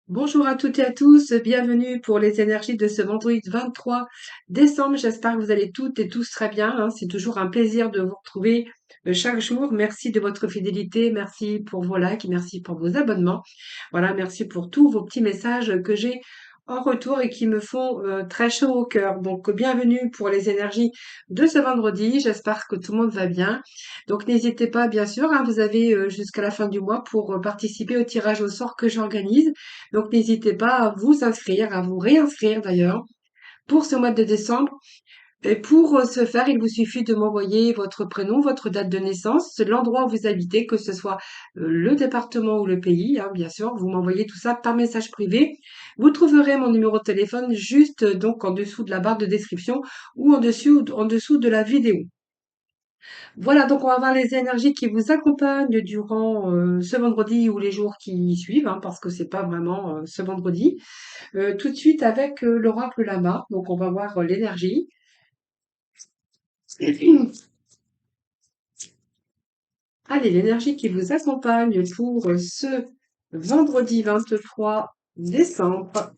Bonjour à toutes et à tous, bienvenue pour les énergies de ce vendredi 23 décembre. J'espère que vous allez toutes et tous très bien, hein. C'est toujours un plaisir de vous retrouver chaque jour. Merci de votre fidélité, merci pour vos likes, merci pour vos abonnements. Voilà, merci pour tous vos petits messages que j'ai en retour et qui me font très chaud au cœur. Donc, bienvenue pour les énergies de ce vendredi. J'espère que tout le monde va bien. Donc, n'hésitez pas, bien sûr, hein, vous avez jusqu'à la fin du mois pour participer au tirage au sort que j'organise. Donc n'hésitez pas à vous inscrire, à vous réinscrire d'ailleurs pour ce mois de décembre. Et pour ce faire, il vous suffit de m'envoyer votre prénom, votre date de naissance, l'endroit où vous habitez, que ce soit le département ou le pays, hein, bien sûr. Vous m'envoyez tout ça par message privé. Vous trouverez mon numéro de téléphone juste donc en dessous de la barre de description ou en dessous de la vidéo. Voilà, donc on va voir les énergies qui vous accompagnent durant ce vendredi ou les jours qui suivent, hein, parce que c'est pas vraiment ce vendredi. Tout de suite avec l'oracle Lama. Donc, on va voir l'énergie. Allez, l'énergie qui vous accompagne pour ce vendredi 23 décembre.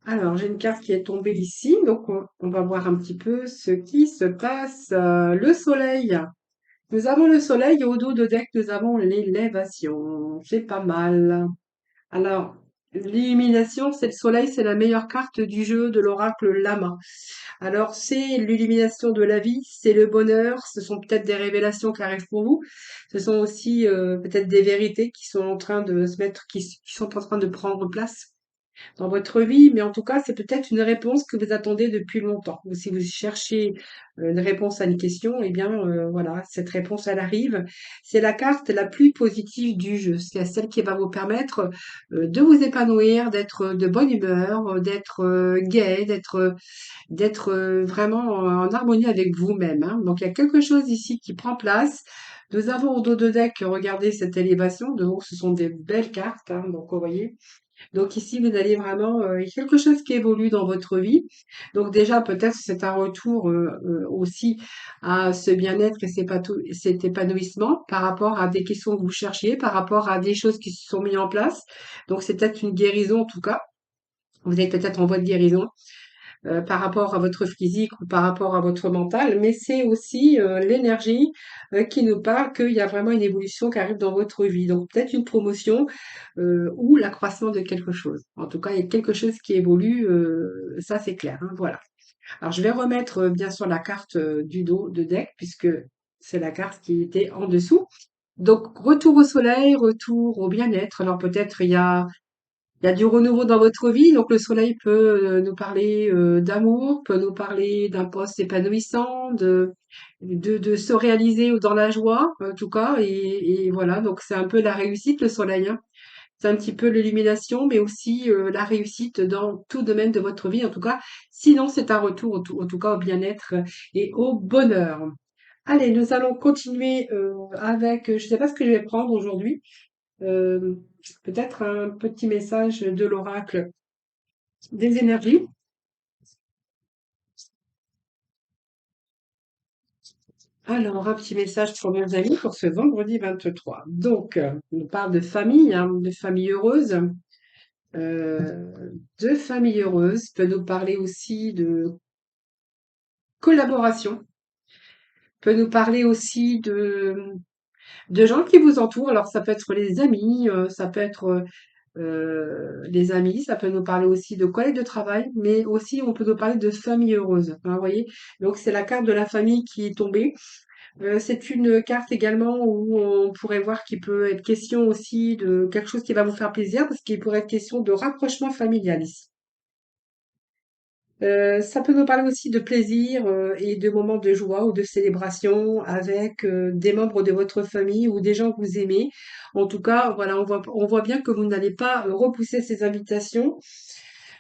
Alors, j'ai une carte qui est tombée ici, donc on va voir un petit peu ce qui se passe. Le soleil. Nous avons le soleil et au dos de deck, nous avons l'élévation. C'est pas mal. Alors, l'illumination, c'est le soleil, c'est la meilleure carte du jeu de l'oracle Lama. Alors, c'est l'illumination de la vie, c'est le bonheur, ce sont peut-être des révélations qui arrivent pour vous, ce sont aussi peut-être des vérités qui sont en train de se mettre, qui sont en train de prendre place dans votre vie, mais en tout cas, c'est peut-être une réponse que vous attendez depuis longtemps. Ou si vous cherchez une réponse à une question, eh bien, voilà, cette réponse, elle arrive. C'est la carte la plus positive du jeu. C'est celle qui va vous permettre de vous épanouir, d'être de bonne humeur, d'être gai, d'être vraiment en harmonie avec vous-même, hein. Donc, il y a quelque chose ici qui prend place. Nous avons au dos de deck, regardez cette élévation. De haut, ce sont des belles cartes, hein. Donc, vous voyez, donc ici, vous allez vraiment, il y a quelque chose qui évolue dans votre vie. Donc déjà, peut-être c'est un retour aussi à ce bien-être et cet épanouissement par rapport à des questions que vous cherchiez, par rapport à des choses qui se sont mises en place. Donc c'est peut-être une guérison en tout cas. Vous êtes peut-être en voie de guérison par rapport à votre physique ou par rapport à votre mental, mais c'est aussi l'énergie qui nous parle qu'il y a vraiment une évolution qui arrive dans votre vie. Donc peut-être une promotion ou l'accroissement de quelque chose. En tout cas, il y a quelque chose qui évolue, ça c'est clair, hein, voilà. Alors je vais remettre bien sûr la carte du dos de deck puisque c'est la carte qui était en dessous. Donc retour au soleil, retour au bien-être. Alors peut-être il y a du renouveau dans votre vie, donc le soleil peut nous parler d'amour, peut nous parler d'un poste épanouissant, de se réaliser dans la joie, en tout cas, et voilà, donc c'est un peu la réussite, le soleil, hein. C'est un petit peu l'illumination, mais aussi la réussite dans tout domaine de votre vie, en tout cas. Sinon, c'est un retour, en tout cas, au bien-être et au bonheur. Allez, nous allons continuer avec, je ne sais pas ce que je vais prendre aujourd'hui. Euh, Peut-être un petit message de l'oracle des énergies. Alors, un petit message pour mes amis pour ce vendredi 23. Donc, on parle de famille, hein, de famille heureuse. De famille heureuse peut nous parler aussi de collaboration, peut nous parler aussi de gens qui vous entourent. Alors, ça peut être les amis, ça peut être les amis, ça peut nous parler aussi de collègues de travail, mais aussi on peut nous parler de famille heureuse, hein, vous voyez. Donc c'est la carte de la famille qui est tombée. C'est une carte également où on pourrait voir qu'il peut être question aussi de quelque chose qui va vous faire plaisir, parce qu'il pourrait être question de rapprochement familial ici. Ça peut nous parler aussi de plaisir et de moments de joie ou de célébration avec des membres de votre famille ou des gens que vous aimez. En tout cas, voilà, on voit bien que vous n'allez pas repousser ces invitations.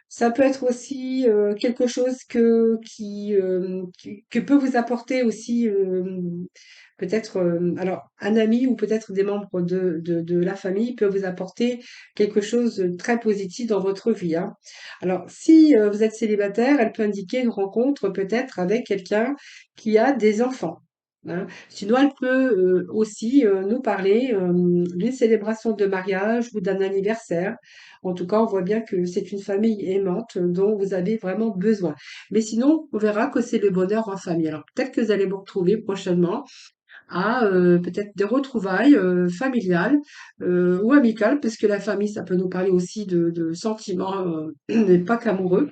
Ça peut être aussi quelque chose que peut vous apporter aussi peut-être alors un ami ou peut-être des membres de la famille peut vous apporter quelque chose de très positif dans votre vie, hein. Alors si vous êtes célibataire, elle peut indiquer une rencontre peut-être avec quelqu'un qui a des enfants. hein. Sinon, elle peut aussi nous parler d'une célébration de mariage ou d'un anniversaire. En tout cas, on voit bien que c'est une famille aimante dont vous avez vraiment besoin. Mais sinon, on verra que c'est le bonheur en famille. Alors, peut-être que vous allez vous retrouver prochainement à peut-être des retrouvailles familiales ou amicales, parce que la famille, ça peut nous parler aussi de sentiments, et pas qu'amoureux.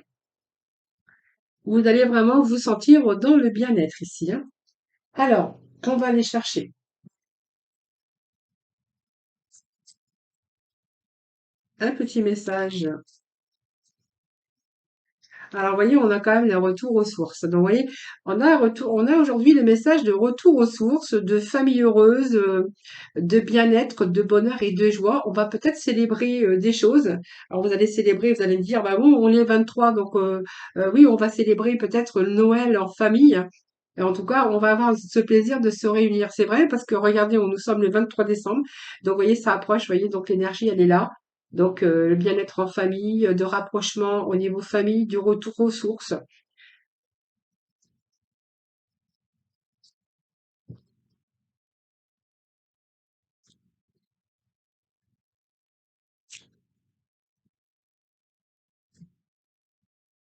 Vous allez vraiment vous sentir dans le bien-être ici, hein. Alors, on va aller chercher un petit message. Alors, vous voyez, on a quand même les retours aux sources. Donc, vous voyez, on a aujourd'hui le message de retour aux sources, de famille heureuse, de bien-être, de bonheur et de joie. On va peut-être célébrer des choses. Alors, vous allez célébrer, vous allez me dire, bah bon, on est 23, donc oui, on va célébrer peut-être Noël en famille. Et en tout cas, on va avoir ce plaisir de se réunir. C'est vrai parce que regardez, nous sommes le 23 décembre. Donc, vous voyez, ça approche, vous voyez, donc l'énergie, elle est là. Donc, le bien-être en famille, de rapprochement au niveau famille, du retour aux sources.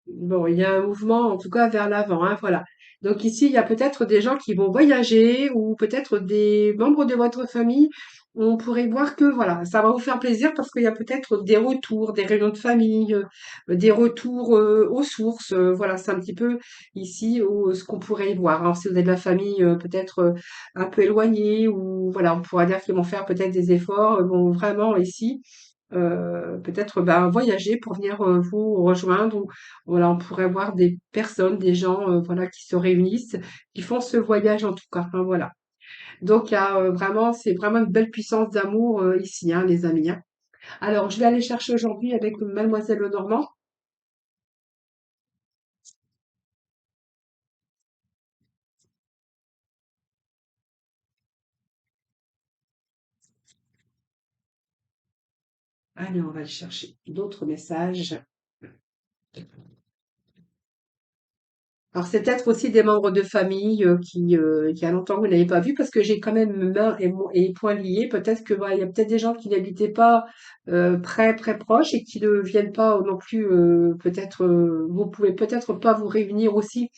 Bon, il y a un mouvement, en tout cas, vers l'avant, hein, voilà. Donc ici, il y a peut-être des gens qui vont voyager ou peut-être des membres de votre famille. On pourrait voir que, voilà, ça va vous faire plaisir parce qu'il y a peut-être des retours, des réunions de famille, des retours aux sources. Voilà, c'est un petit peu ici ce qu'on pourrait y voir. Alors, si vous avez de la famille peut-être un peu éloignée ou voilà, on pourrait dire qu'ils vont faire peut-être des efforts, vont vraiment ici peut-être ben, voyager pour venir vous rejoindre. Ou, voilà, on pourrait voir des personnes, des gens voilà, qui se réunissent, qui font ce voyage en tout cas, hein, voilà. Donc, il y a vraiment, c'est vraiment une belle puissance d'amour ici, hein, les amis, hein. Alors, je vais aller chercher aujourd'hui avec Mademoiselle Lenormand. Allez, on va aller chercher d'autres messages. Alors, c'est peut-être aussi des membres de famille qui a longtemps que vous n'avez pas vu parce que j'ai quand même main et poings liés. Peut-être que voilà, il y a peut-être des gens qui n'habitaient pas très proches et qui ne viennent pas non plus. Peut-être vous pouvez peut-être pas vous réunir aussi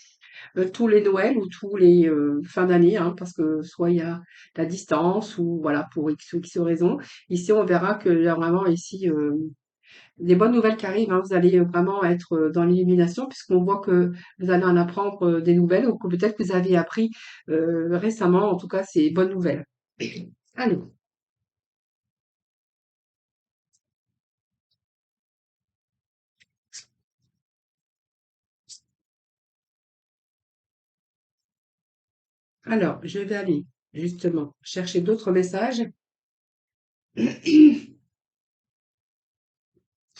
tous les Noëls ou tous les fins d'année, hein, parce que soit il y a la distance ou voilà pour X ou X raisons. Ici, on verra que y a vraiment ici des bonnes nouvelles qui arrivent, hein. Vous allez vraiment être dans l'illumination puisqu'on voit que vous allez en apprendre des nouvelles ou que peut-être que vous avez appris récemment, en tout cas, ces bonnes nouvelles. Allez, alors, je vais aller justement chercher d'autres messages.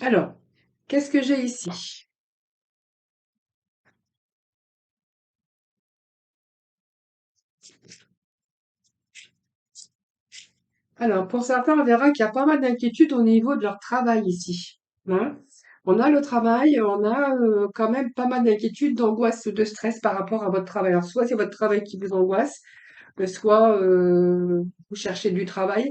Alors, qu'est-ce que j'ai ici? Alors, pour certains, on verra qu'il y a pas mal d'inquiétudes au niveau de leur travail ici, hein. On a le travail, on a quand même pas mal d'inquiétudes, d'angoisse, de stress par rapport à votre travail. Alors, soit c'est votre travail qui vous angoisse, que soit vous cherchez du travail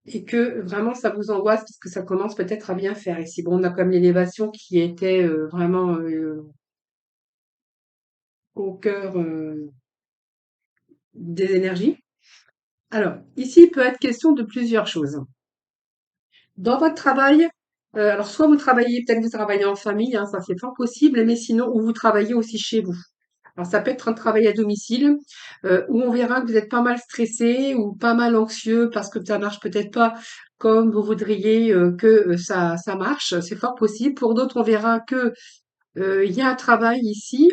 et que vraiment ça vous angoisse parce que ça commence peut-être à bien faire ici. Bon, on a comme l'élévation qui était vraiment au cœur des énergies. Alors, ici, il peut être question de plusieurs choses. Dans votre travail, alors soit vous travaillez, peut-être vous travaillez en famille, hein, ça c'est fort possible, mais sinon, ou vous travaillez aussi chez vous. Alors ça peut être un travail à domicile, où on verra que vous êtes pas mal stressé ou pas mal anxieux parce que ça marche peut-être pas comme vous voudriez que ça marche. C'est fort possible. Pour d'autres, on verra que il y a un travail ici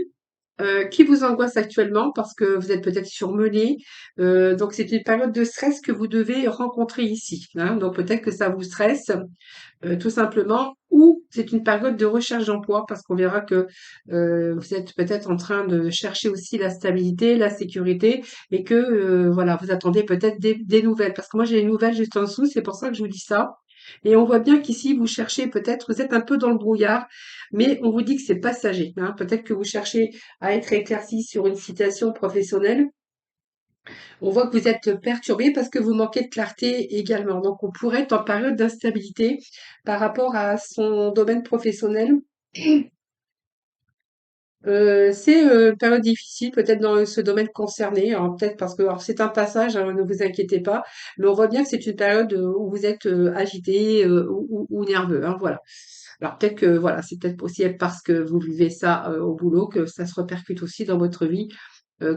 qui vous angoisse actuellement parce que vous êtes peut-être surmené. Donc c'est une période de stress que vous devez rencontrer ici, hein. Donc peut-être que ça vous stresse tout simplement, ou c'est une période de recherche d'emploi parce qu'on verra que vous êtes peut-être en train de chercher aussi la stabilité, la sécurité et que voilà, vous attendez peut-être des nouvelles. Parce que moi j'ai les nouvelles juste en dessous, c'est pour ça que je vous dis ça. Et on voit bien qu'ici vous cherchez peut-être, vous êtes un peu dans le brouillard, mais on vous dit que c'est passager, hein. Peut-être que vous cherchez à être éclairci sur une situation professionnelle On voit que vous êtes perturbé parce que vous manquez de clarté également. Donc, on pourrait être en période d'instabilité par rapport à son domaine professionnel. C'est une période difficile, peut-être dans ce domaine concerné, alors peut-être parce que alors c'est un passage, hein, ne vous inquiétez pas, mais on voit bien que c'est une période où vous êtes agité ou nerveux, hein, voilà. Alors peut-être que voilà, c'est peut-être possible parce que vous vivez ça au boulot que ça se répercute aussi dans votre vie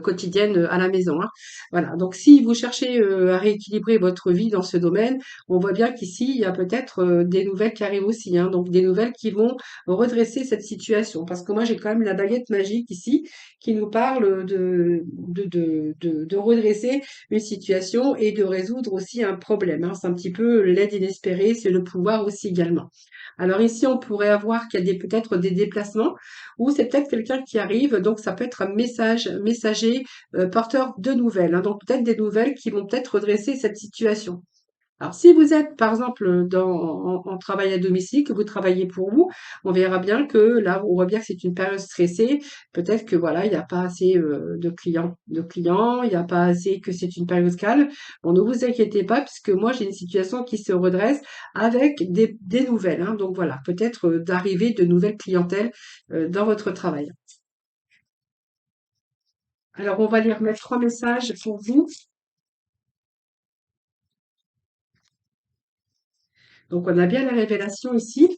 quotidienne à la maison, hein. Voilà, donc si vous cherchez à rééquilibrer votre vie dans ce domaine, on voit bien qu'ici, il y a peut-être des nouvelles qui arrivent aussi, hein, donc des nouvelles qui vont redresser cette situation. Parce que moi, j'ai quand même la baguette magique ici qui nous parle de redresser une situation et de résoudre aussi un problème, hein. C'est un petit peu l'aide inespérée, c'est le pouvoir aussi également. Alors ici, on pourrait avoir qu'il y a peut-être des déplacements ou c'est peut-être quelqu'un qui arrive, donc ça peut être un messager porteur de nouvelles, hein, donc peut-être des nouvelles qui vont peut-être redresser cette situation. Alors, si vous êtes, par exemple, en travail à domicile, que vous travaillez pour vous, on verra bien que là, on voit bien que c'est une période stressée. Peut-être que voilà, il n'y a pas assez de clients, il n'y a pas assez que c'est une période calme. Bon, ne vous inquiétez pas, puisque moi, j'ai une situation qui se redresse avec des nouvelles, hein. Donc voilà, peut-être d'arriver de nouvelles clientèles dans votre travail. Alors, on va lire mettre 3 messages pour vous. Donc, on a bien la révélation ici.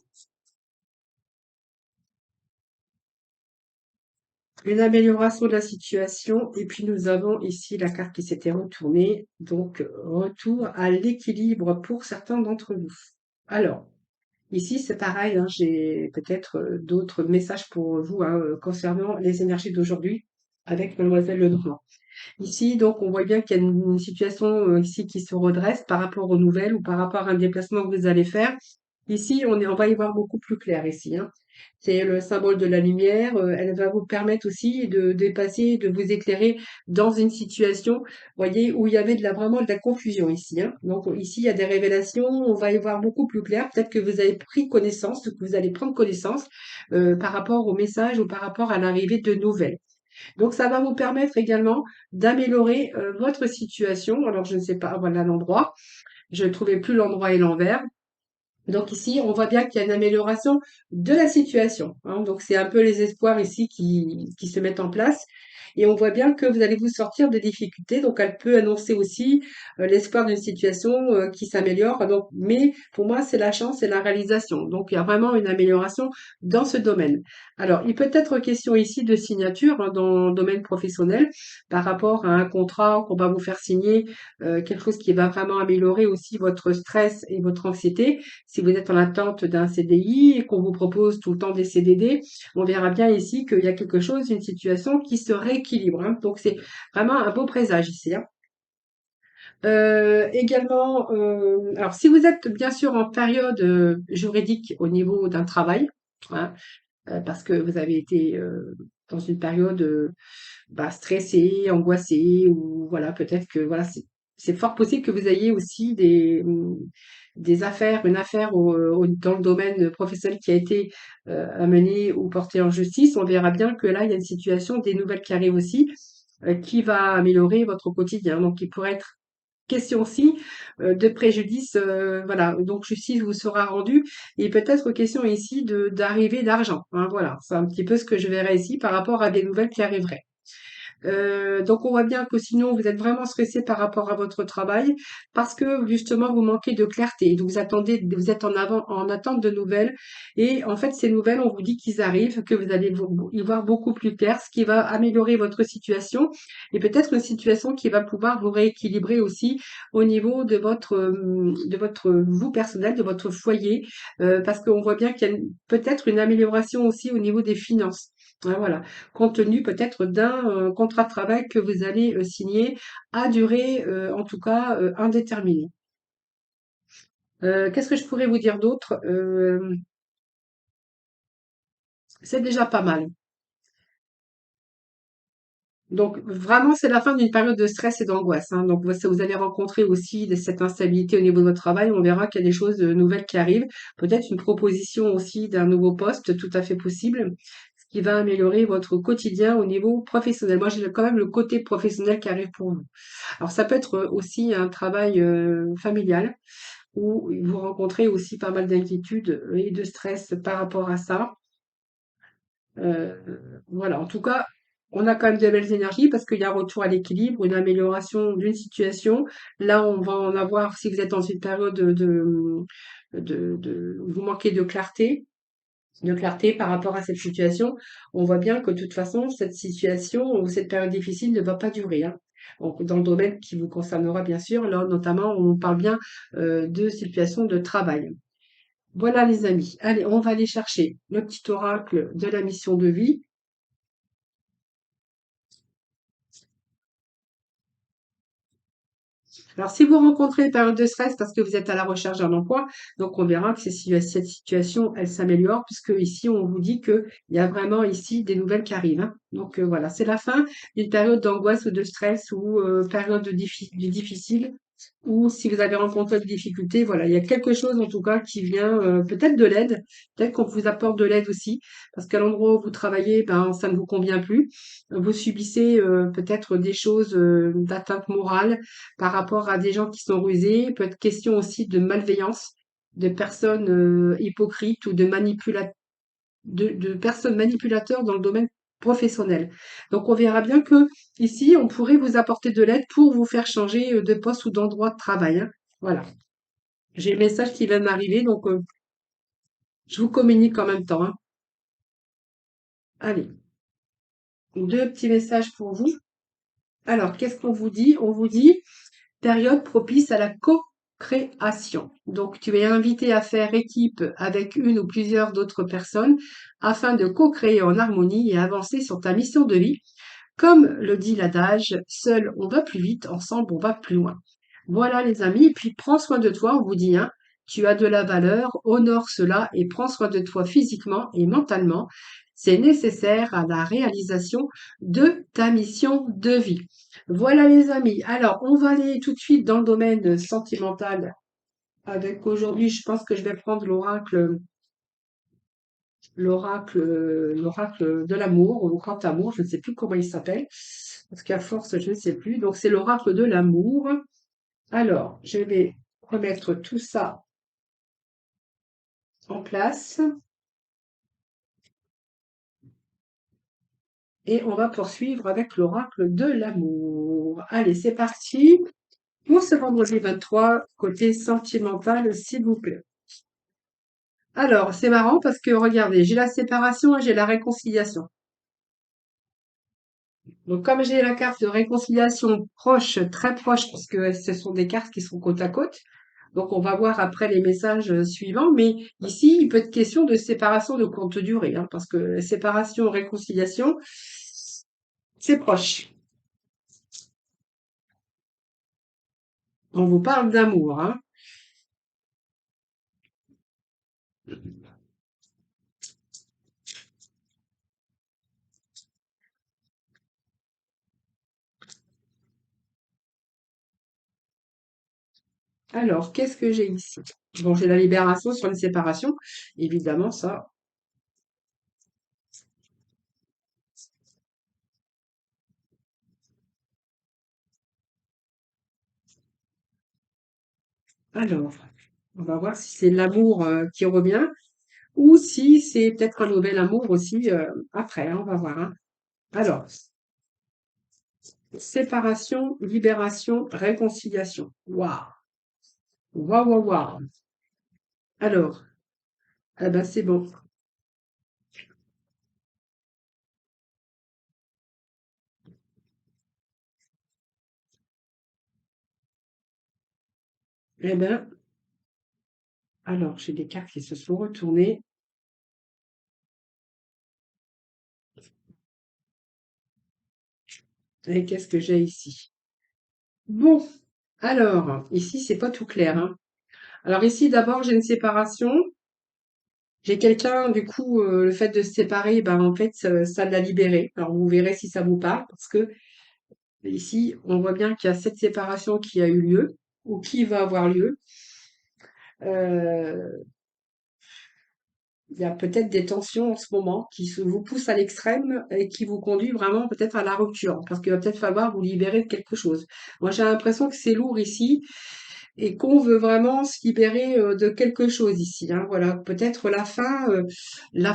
Une amélioration de la situation. Et puis nous avons ici la carte qui s'était retournée. Donc retour à l'équilibre pour certains d'entre vous. Alors, ici c'est pareil, hein, j'ai peut-être d'autres messages pour vous hein, concernant les énergies d'aujourd'hui avec Mademoiselle Lenormand. Ici, donc, on voit bien qu'il y a une situation ici qui se redresse par rapport aux nouvelles ou par rapport à un déplacement que vous allez faire. Ici, on va y voir beaucoup plus clair ici, hein. C'est le symbole de la lumière. Elle va vous permettre aussi de dépasser, de vous éclairer dans une situation, voyez, où il y avait vraiment de la confusion ici, hein. Donc ici, il y a des révélations. On va y voir beaucoup plus clair. Peut-être que vous avez pris connaissance, que vous allez prendre connaissance par rapport au message ou par rapport à l'arrivée de nouvelles. Donc, ça va vous permettre également d'améliorer votre situation. Alors, je ne sais pas, voilà l'endroit. Je ne trouvais plus l'endroit et l'envers. Donc ici, on voit bien qu'il y a une amélioration de la situation, hein. Donc c'est un peu les espoirs ici qui se mettent en place. Et on voit bien que vous allez vous sortir de difficultés. Donc elle peut annoncer aussi l'espoir d'une situation qui s'améliore. Donc, mais pour moi, c'est la chance et la réalisation. Donc il y a vraiment une amélioration dans ce domaine. Alors, il peut être question ici de signature hein, dans le domaine professionnel par rapport à un contrat qu'on va vous faire signer, quelque chose qui va vraiment améliorer aussi votre stress et votre anxiété. Si vous êtes en attente d'un CDI et qu'on vous propose tout le temps des CDD, on verra bien ici qu'il y a quelque chose, une situation qui se rééquilibre, hein. Donc c'est vraiment un beau présage ici, hein. Également, alors si vous êtes bien sûr en période juridique au niveau d'un travail, hein, parce que vous avez été dans une période stressée, angoissée, ou voilà, peut-être que voilà, c'est fort possible que vous ayez aussi des affaires, une affaire dans le domaine professionnel qui a été amenée ou portée en justice. On verra bien que là, il y a une situation, des nouvelles qui arrivent aussi, qui va améliorer votre quotidien. Donc, il pourrait être question aussi de préjudice, voilà. Donc, justice vous sera rendue et peut-être question ici de d'arrivée d'argent, hein, voilà. C'est un petit peu ce que je verrai ici par rapport à des nouvelles qui arriveraient. Donc on voit bien que sinon vous êtes vraiment stressé par rapport à votre travail parce que justement vous manquez de clarté. Donc vous êtes en attente de nouvelles et en fait ces nouvelles, on vous dit qu'ils arrivent, que vous allez y voir beaucoup plus clair, ce qui va améliorer votre situation et peut-être une situation qui va pouvoir vous rééquilibrer aussi au niveau de votre vous personnel, de votre foyer, parce qu'on voit bien qu'il y a peut-être une amélioration aussi au niveau des finances. Ouais, voilà, compte tenu peut-être d'un contrat de travail que vous allez signer à durée, en tout cas, indéterminée. Qu'est-ce que je pourrais vous dire d'autre? C'est déjà pas mal. Donc vraiment, c'est la fin d'une période de stress et d'angoisse, hein. Donc vous allez rencontrer aussi cette instabilité au niveau de votre travail. On verra qu'il y a des choses nouvelles qui arrivent. Peut-être une proposition aussi d'un nouveau poste, tout à fait possible. qui va améliorer votre quotidien au niveau professionnel. Moi, j'ai quand même le côté professionnel qui arrive pour vous. Alors, ça peut être aussi un travail familial où vous rencontrez aussi pas mal d'inquiétudes et de stress par rapport à ça. Euh, voilà, en tout cas, on a quand même de belles énergies parce qu'il y a un retour à l'équilibre, une amélioration d'une situation. Là, on va en avoir, si vous êtes dans une période où vous manquez de clarté par rapport à cette situation, on voit bien que de toute façon, cette situation ou cette période difficile ne va pas durer, hein. Donc, dans le domaine qui vous concernera, bien sûr, là, notamment, on parle bien de situation de travail. Voilà, les amis. Allez, on va aller chercher le petit oracle de la mission de vie. Alors, si vous rencontrez une période de stress parce que vous êtes à la recherche d'un emploi, donc on verra que cette situation, elle s'améliore puisque ici, on vous dit qu'il y a vraiment ici des nouvelles qui arrivent, hein. Donc voilà, c'est la fin d'une période d'angoisse ou de stress ou période de difficile ou si vous avez rencontré des difficultés, voilà, il y a quelque chose en tout cas qui vient, peut-être de l'aide, peut-être qu'on vous apporte de l'aide aussi, parce qu'à l'endroit où vous travaillez, ben, ça ne vous convient plus. Vous subissez peut-être des choses d'atteinte morale par rapport à des gens qui sont rusés. Peut être question aussi de malveillance, de personnes hypocrites ou de personnes manipulateurs dans le domaine professionnel. Donc on verra bien que ici, on pourrait vous apporter de l'aide pour vous faire changer de poste ou d'endroit de travail, hein. Voilà. J'ai le message qui vient de m'arriver, donc je vous communique en même temps, hein. Allez, deux petits messages pour vous. Alors, qu'est-ce qu'on vous dit? On vous dit période propice à la co-création. Donc, tu es invité à faire équipe avec une ou plusieurs d'autres personnes afin de co-créer en harmonie et avancer sur ta mission de vie. Comme le dit l'adage, seul on va plus vite, ensemble on va plus loin. Voilà les amis, et puis prends soin de toi, on vous dit, hein, tu as de la valeur, honore cela et prends soin de toi physiquement et mentalement. C'est nécessaire à la réalisation de ta mission de vie. Voilà les amis. Alors, on va aller tout de suite dans le domaine sentimental avec aujourd'hui, je pense que je vais prendre l'oracle de l'amour, ou le grand amour, je ne sais plus comment il s'appelle, parce qu'à force, je ne sais plus. Donc, c'est l'oracle de l'amour. Alors, je vais remettre tout ça en place et on va poursuivre avec l'oracle de l'amour. Allez, c'est parti pour ce vendredi 23, côté sentimental, s'il vous plaît. Alors, c'est marrant parce que regardez, j'ai la séparation et j'ai la réconciliation. Donc, comme j'ai la carte de réconciliation proche, très proche, parce que ce sont des cartes qui sont côte à côte, donc on va voir après les messages suivants, mais ici, il peut être question de séparation de courte durée, hein, parce que séparation, réconciliation, c'est proche. On vous parle d'amour, hein. Alors, qu'est-ce que j'ai ici? Bon, j'ai la libération sur une séparation, évidemment, ça. Alors, on va voir si c'est l'amour qui revient ou si c'est peut-être un nouvel amour aussi après, hein, on va voir, hein. Alors, séparation, libération, réconciliation. Waouh, waouh, waouh, waouh. Alors, eh ben c'est bon. Eh ben, alors j'ai des cartes qui se sont retournées. Et qu'est-ce que j'ai ici? Bon, alors ici c'est pas tout clair, hein. Alors ici d'abord j'ai une séparation. J'ai quelqu'un, du coup, le fait de se séparer, ben en fait, ça l'a libéré. Alors vous verrez si ça vous parle, parce que ici, on voit bien qu'il y a cette séparation qui a eu lieu, ou qui va avoir lieu. Euh, il y a peut-être des tensions en ce moment vous poussent à l'extrême et qui vous conduit vraiment peut-être à la rupture, parce qu'il va peut-être falloir vous libérer de quelque chose. Moi, j'ai l'impression que c'est lourd ici et qu'on veut vraiment se libérer de quelque chose ici, hein. Voilà, peut-être la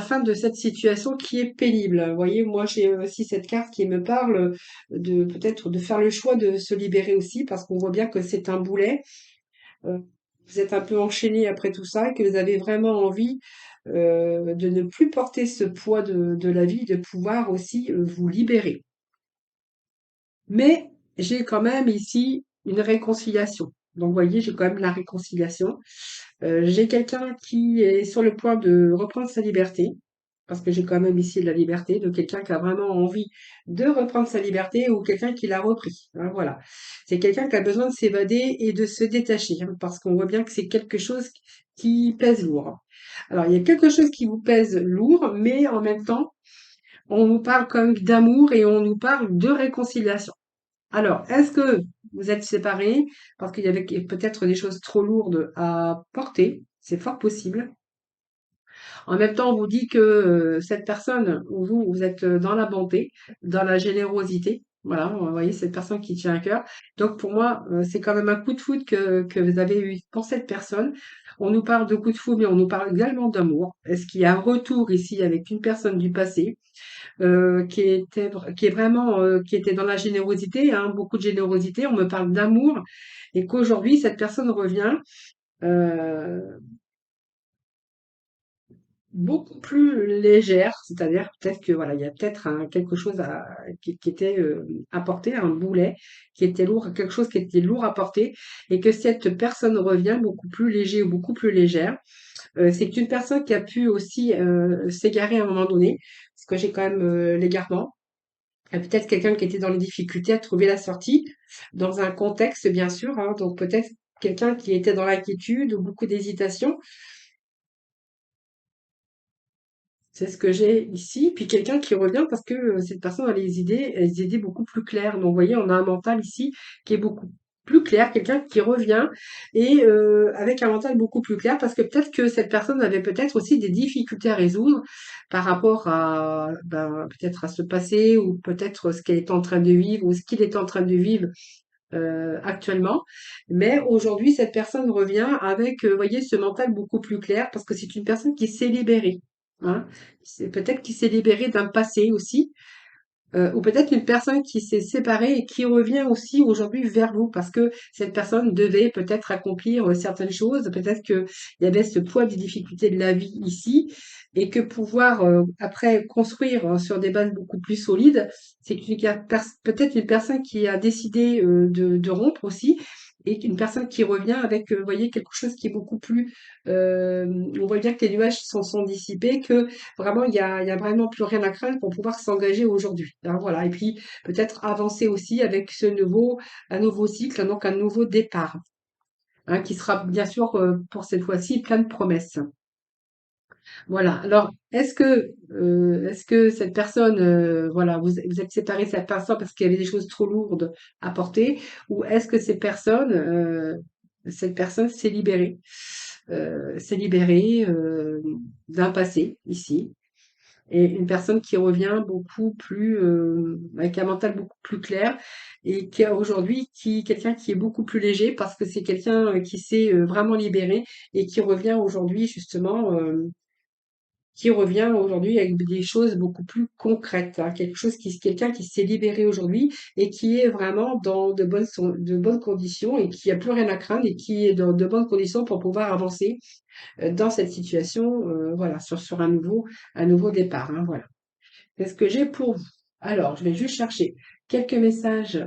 fin de cette situation qui est pénible. Vous voyez, moi, j'ai aussi cette carte qui me parle de peut-être de faire le choix de se libérer aussi, parce qu'on voit bien que c'est un boulet. euh, Vous êtes un peu enchaîné après tout ça et que vous avez vraiment envie de ne plus porter ce poids de la vie, de pouvoir aussi vous libérer. Mais j'ai quand même ici une réconciliation. Donc, vous voyez, j'ai quand même la réconciliation. J'ai quelqu'un qui est sur le point de reprendre sa liberté, parce que j'ai quand même ici de la liberté, de quelqu'un qui a vraiment envie de reprendre sa liberté ou quelqu'un qui l'a repris, hein, voilà. C'est quelqu'un qui a besoin de s'évader et de se détacher, hein, parce qu'on voit bien que c'est quelque chose qui pèse lourd. Alors, il y a quelque chose qui vous pèse lourd, mais en même temps, on nous parle quand même d'amour et on nous parle de réconciliation. Alors, est-ce que vous êtes séparés parce qu'il y avait peut-être des choses trop lourdes à porter? C'est fort possible. En même temps, on vous dit que cette personne, ou vous, vous êtes dans la bonté, dans la générosité. Voilà, vous voyez, cette personne qui tient à cœur. Donc, pour moi, c'est quand même un coup de foudre que vous avez eu pour cette personne. On nous parle de coup de foudre, mais on nous parle également d'amour. Est-ce qu'il y a un retour ici avec une personne du passé qui est vraiment, qui était dans la générosité, hein, beaucoup de générosité. On me parle d'amour et qu'aujourd'hui cette personne revient euh, beaucoup plus légère, c'est-à-dire peut-être que voilà, il y a peut-être quelque chose qui était à porter, un boulet qui était lourd, quelque chose qui était lourd à porter, et que cette personne revient beaucoup plus léger ou beaucoup plus légère. C'est une personne qui a pu aussi s'égarer à un moment donné, parce que j'ai quand même l'égarement. Peut-être quelqu'un qui était dans les difficultés à trouver la sortie, dans un contexte bien sûr, hein, donc peut-être quelqu'un qui était dans l'inquiétude ou beaucoup d'hésitation. C'est ce que j'ai ici. Puis quelqu'un qui revient parce que cette personne a les idées beaucoup plus claires. Donc, vous voyez, on a un mental ici qui est beaucoup plus clair, quelqu'un qui revient et avec un mental beaucoup plus clair parce que peut-être que cette personne avait peut-être aussi des difficultés à résoudre par rapport à ben, peut-être à ce passé ou peut-être ce qu'elle est en train de vivre ou ce qu'il est en train de vivre actuellement. Mais aujourd'hui, cette personne revient avec, voyez, ce mental beaucoup plus clair parce que c'est une personne qui s'est libérée. Hein. C'est peut-être qui s'est libérée d'un passé aussi, ou peut-être une personne qui s'est séparée et qui revient aussi aujourd'hui vers vous parce que cette personne devait peut-être accomplir certaines choses, peut-être qu'il y avait ce poids des difficultés de la vie ici et que pouvoir après construire sur des bases beaucoup plus solides, peut-être une personne qui a décidé de rompre aussi et une personne qui revient avec, vous voyez, quelque chose qui est beaucoup plus... euh, on voit bien que les nuages sont dissipés, que vraiment, il y a vraiment plus rien à craindre pour pouvoir s'engager aujourd'hui. Hein, voilà. Et puis, peut-être avancer aussi avec un nouveau cycle, donc un nouveau départ, hein, qui sera bien sûr, pour cette fois-ci, plein de promesses. Voilà. Alors, est-ce que cette personne, voilà, vous êtes séparés de cette personne parce qu'il y avait des choses trop lourdes à porter, ou est-ce que cette personne s'est libérée d'un passé ici, et une personne qui revient beaucoup plus avec un mental beaucoup plus clair et qui a aujourd'hui quelqu'un qui est beaucoup plus léger parce que c'est quelqu'un qui s'est vraiment libéré et qui revient aujourd'hui avec des choses beaucoup plus concrètes, hein, quelqu'un qui s'est libéré aujourd'hui et qui est vraiment dans de bonnes conditions et qui a plus rien à craindre et qui est dans de bonnes conditions pour pouvoir avancer dans cette situation, voilà, sur un nouveau départ, hein, voilà. C'est ce que j'ai pour vous. Alors, je vais juste chercher quelques messages.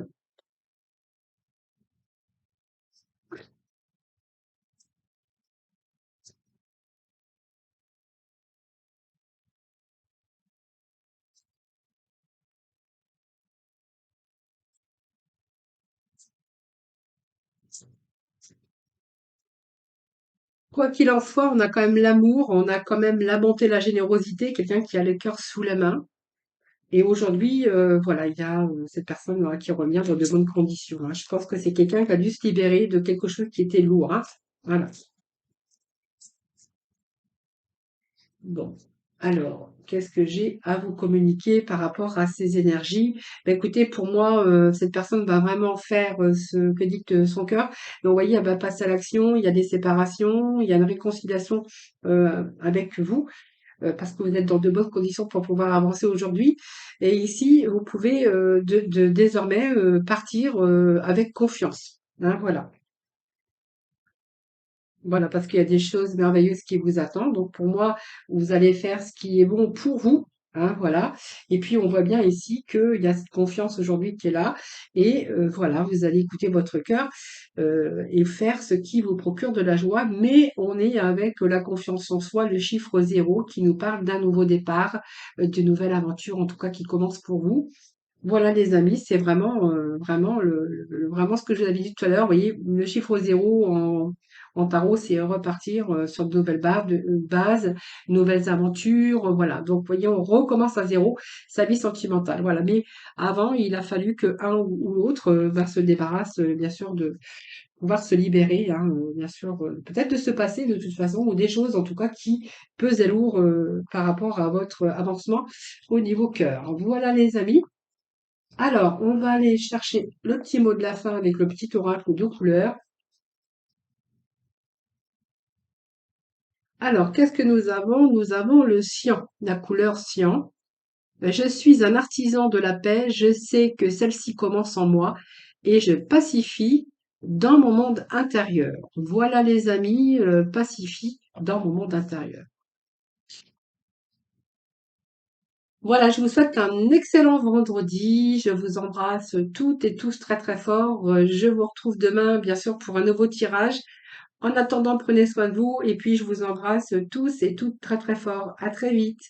Quoi qu'il en soit, on a quand même l'amour, on a quand même la bonté, la générosité, quelqu'un qui a le cœur sous la main. Et aujourd'hui, voilà, il y a cette personne qui revient dans de bonnes conditions, hein. Je pense que c'est quelqu'un qui a dû se libérer de quelque chose qui était lourd, hein. Voilà. Bon, alors, qu'est-ce que j'ai à vous communiquer par rapport à ces énergies? Bah, écoutez, pour moi, cette personne va vraiment faire ce que dicte son cœur. Donc, vous voyez, elle va passer à l'action. Il y a des séparations, il y a une réconciliation avec vous parce que vous êtes dans de bonnes conditions pour pouvoir avancer aujourd'hui. Et ici, vous pouvez désormais partir avec confiance. Hein, voilà. Voilà, parce qu'il y a des choses merveilleuses qui vous attendent. Donc pour moi, vous allez faire ce qui est bon pour vous. Hein, voilà. Et puis on voit bien ici qu'il y a cette confiance aujourd'hui qui est là. Et voilà, vous allez écouter votre cœur et faire ce qui vous procure de la joie. Mais on est avec la confiance en soi, le chiffre zéro qui nous parle d'un nouveau départ, d'une nouvelle aventure, en tout cas qui commence pour vous. Voilà les amis, c'est vraiment, vraiment vraiment ce que je vous avais dit tout à l'heure. Vous voyez, le chiffre zéro en tarot, c'est repartir, sur de nouvelles bases, nouvelles aventures, voilà. Donc, vous voyez, on recommence à zéro sa vie sentimentale, voilà. Mais avant, il a fallu que un ou l'autre, bah, se débarrasse, bien sûr de pouvoir se libérer, hein, bien sûr, peut-être de ce passé de toute façon ou des choses en tout cas qui pesaient lourd, par rapport à votre avancement au niveau cœur. Voilà les amis. Alors, on va aller chercher le petit mot de la fin avec le petit oracle de couleurs. Alors, qu'est-ce que nous avons? Nous avons le cyan, la couleur cyan. Je suis un artisan de la paix, je sais que celle-ci commence en moi et je pacifie dans mon monde intérieur. Voilà les amis, pacifie dans mon monde intérieur. Voilà, je vous souhaite un excellent vendredi. Je vous embrasse toutes et tous très très fort. Je vous retrouve demain, bien sûr, pour un nouveau tirage. En attendant, prenez soin de vous et puis je vous embrasse tous et toutes très très fort. À très vite.